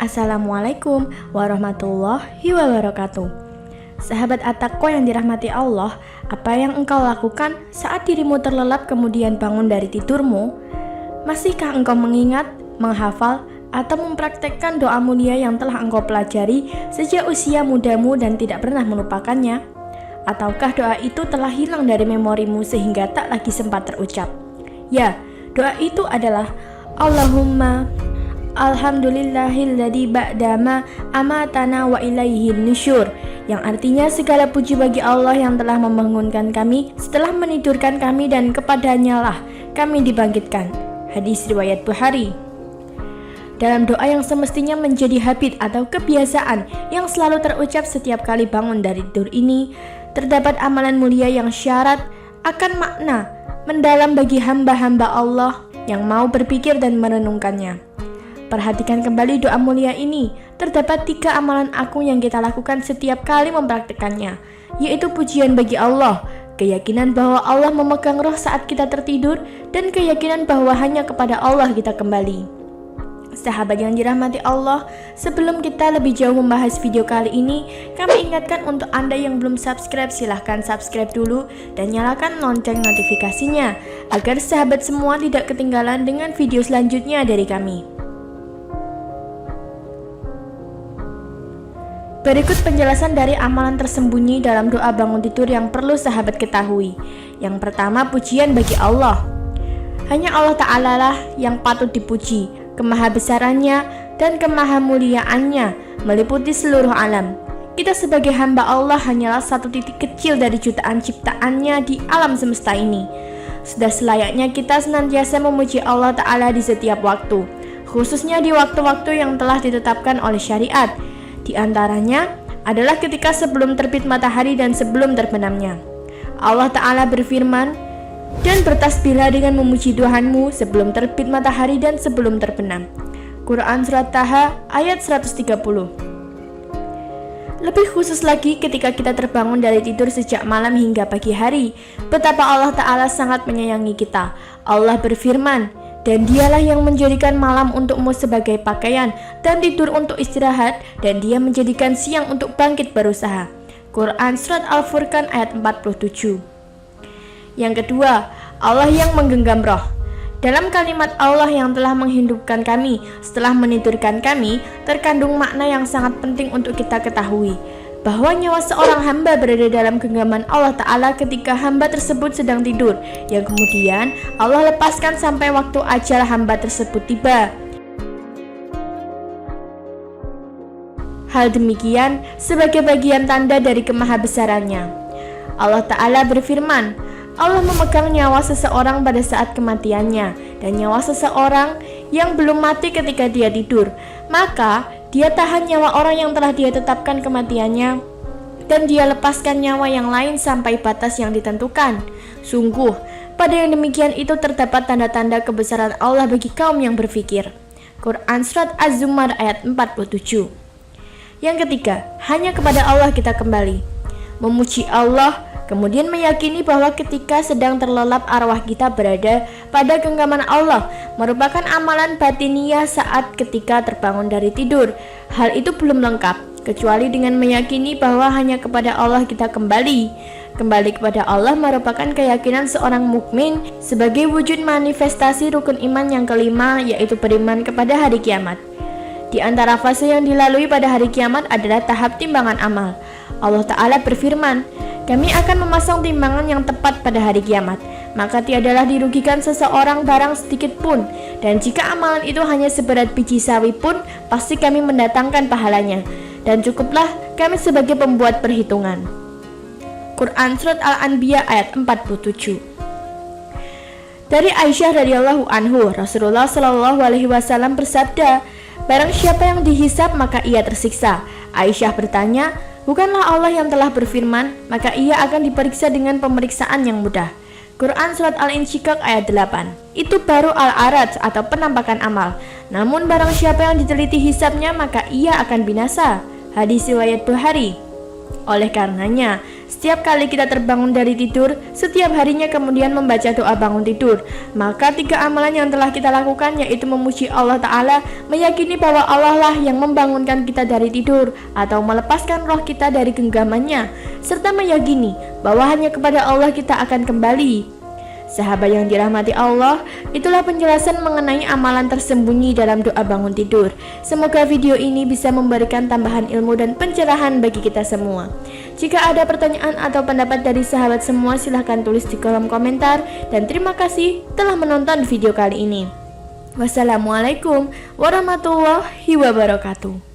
Assalamualaikum warahmatullahi wabarakatuh. Sahabat At-Taqwa yang dirahmati Allah, apa yang engkau lakukan saat dirimu terlelap kemudian bangun dari tidurmu? Masihkah engkau mengingat, menghafal, atau mempraktekkan doa mulia yang telah engkau pelajari sejak usia mudamu dan tidak pernah melupakannya? Ataukah doa itu telah hilang dari memorimu sehingga tak lagi sempat terucap? Ya, doa itu adalah Allahumma Alhamdulillahilladzi ba'dama amatana wa ilaihin nusyur, yang artinya segala puji bagi Allah yang telah membangunkan kami setelah menidurkan kami dan kepadanya lah kami dibangkitkan. Hadis riwayat Bukhari. Dalam doa yang semestinya menjadi habit atau kebiasaan yang selalu terucap setiap kali bangun dari tidur ini, terdapat amalan mulia yang syarat akan makna mendalam bagi hamba-hamba Allah yang mau berpikir dan merenungkannya. Perhatikan kembali doa mulia ini. Terdapat 3 amalan agung yang kita lakukan setiap kali mempraktikannya, yaitu pujian bagi Allah, keyakinan bahwa Allah memegang roh saat kita tertidur, dan keyakinan bahwa hanya kepada Allah kita kembali. Sahabat yang dirahmati Allah, sebelum kita lebih jauh membahas video kali ini, kami ingatkan untuk Anda yang belum subscribe, silahkan subscribe dulu dan nyalakan lonceng notifikasinya, agar sahabat semua tidak ketinggalan dengan video selanjutnya dari kami. Berikut penjelasan dari amalan tersembunyi dalam doa bangun tidur yang perlu sahabat ketahui. Yang pertama, pujian bagi Allah. Hanya Allah Ta'ala lah yang patut dipuji, kemahabesarannya dan kemahamuliaannya meliputi seluruh alam. Kita sebagai hamba Allah hanyalah satu titik kecil dari jutaan ciptaannya di alam semesta ini. Sudah selayaknya kita senantiasa memuji Allah Ta'ala di setiap waktu, khususnya di waktu-waktu yang telah ditetapkan oleh syariat. Di antaranya adalah ketika sebelum terbit matahari dan sebelum terbenamnya. Allah Ta'ala berfirman, dan bertasbihlah dengan memuji Tuhanmu sebelum terbit matahari dan sebelum terbenam. Quran Surat Taha ayat 130. Lebih khusus lagi ketika kita terbangun dari tidur sejak malam hingga pagi hari, betapa Allah Ta'ala sangat menyayangi kita. Allah berfirman, dan dialah yang menjadikan malam untukmu sebagai pakaian dan tidur untuk istirahat, dan dia menjadikan siang untuk bangkit berusaha. Quran Surat Al-Furqan ayat 47. Yang kedua, Allah yang menggenggam roh. Dalam kalimat Allah yang telah menghidupkan kami setelah menidurkan kami, terkandung makna yang sangat penting untuk kita ketahui, bahwa nyawa seorang hamba berada dalam genggaman Allah Ta'ala ketika hamba tersebut sedang tidur, yang kemudian Allah lepaskan sampai waktu ajal hamba tersebut tiba. Hal demikian sebagai bagian tanda dari kemahabesarannya. Allah Ta'ala berfirman, Allah memegang nyawa seseorang pada saat kematiannya, dan nyawa seseorang yang belum mati ketika dia tidur, maka dia tahan nyawa orang yang telah dia tetapkan kematiannya, dan dia lepaskan nyawa yang lain sampai batas yang ditentukan. Sungguh, pada yang demikian itu terdapat tanda-tanda kebesaran Allah bagi kaum yang berfikir. Quran Surat Az-Zumar ayat 47. Yang ketiga, hanya kepada Allah kita kembali. Memuji Allah, kemudian meyakini bahwa ketika sedang terlelap arwah kita berada pada genggaman Allah, merupakan amalan batiniah saat ketika terbangun dari tidur. Hal itu belum lengkap, kecuali dengan meyakini bahwa hanya kepada Allah kita kembali. Kembali kepada Allah merupakan keyakinan seorang mukmin sebagai wujud manifestasi rukun iman yang kelima, yaitu beriman kepada hari kiamat. Di antara fase yang dilalui pada hari kiamat adalah tahap timbangan amal. Allah Ta'ala berfirman, kami akan memasang timbangan yang tepat pada hari kiamat, maka tiadalah dirugikan seseorang barang sedikit pun, dan jika amalan itu hanya seberat biji sawi pun, pasti kami mendatangkan pahalanya, dan cukuplah kami sebagai pembuat perhitungan. Quran Surat Al-Anbiya ayat 47. Dari Aisyah radhiyallahu anhu, Rasulullah shallallahu alaihi wasallam bersabda, barang siapa yang dihisab maka ia tersiksa. Aisyah bertanya, bukanlah Allah yang telah berfirman, maka ia akan diperiksa dengan pemeriksaan yang mudah. Quran Surat Al-Insyiqaq ayat 8. Itu baru al-araj atau penampakan amal. Namun barang siapa yang diteliti hisabnya maka ia akan binasa. Hadis riwayat Bukhari. Oleh karenanya, Setiap kali kita terbangun dari tidur, setiap harinya kemudian membaca doa bangun tidur, maka 3 amalan yang telah kita lakukan yaitu memuji Allah Ta'ala, meyakini bahwa Allah lah yang membangunkan kita dari tidur atau melepaskan roh kita dari genggamannya, serta meyakini bahwa hanya kepada Allah kita akan kembali. Sahabat yang dirahmati Allah, itulah penjelasan mengenai amalan tersembunyi dalam doa bangun tidur. Semoga video ini bisa memberikan tambahan ilmu dan pencerahan bagi kita semua. Jika ada pertanyaan atau pendapat dari sahabat semua, silahkan tulis di kolom komentar. Dan terima kasih telah menonton video kali ini. Wassalamualaikum warahmatullahi wabarakatuh.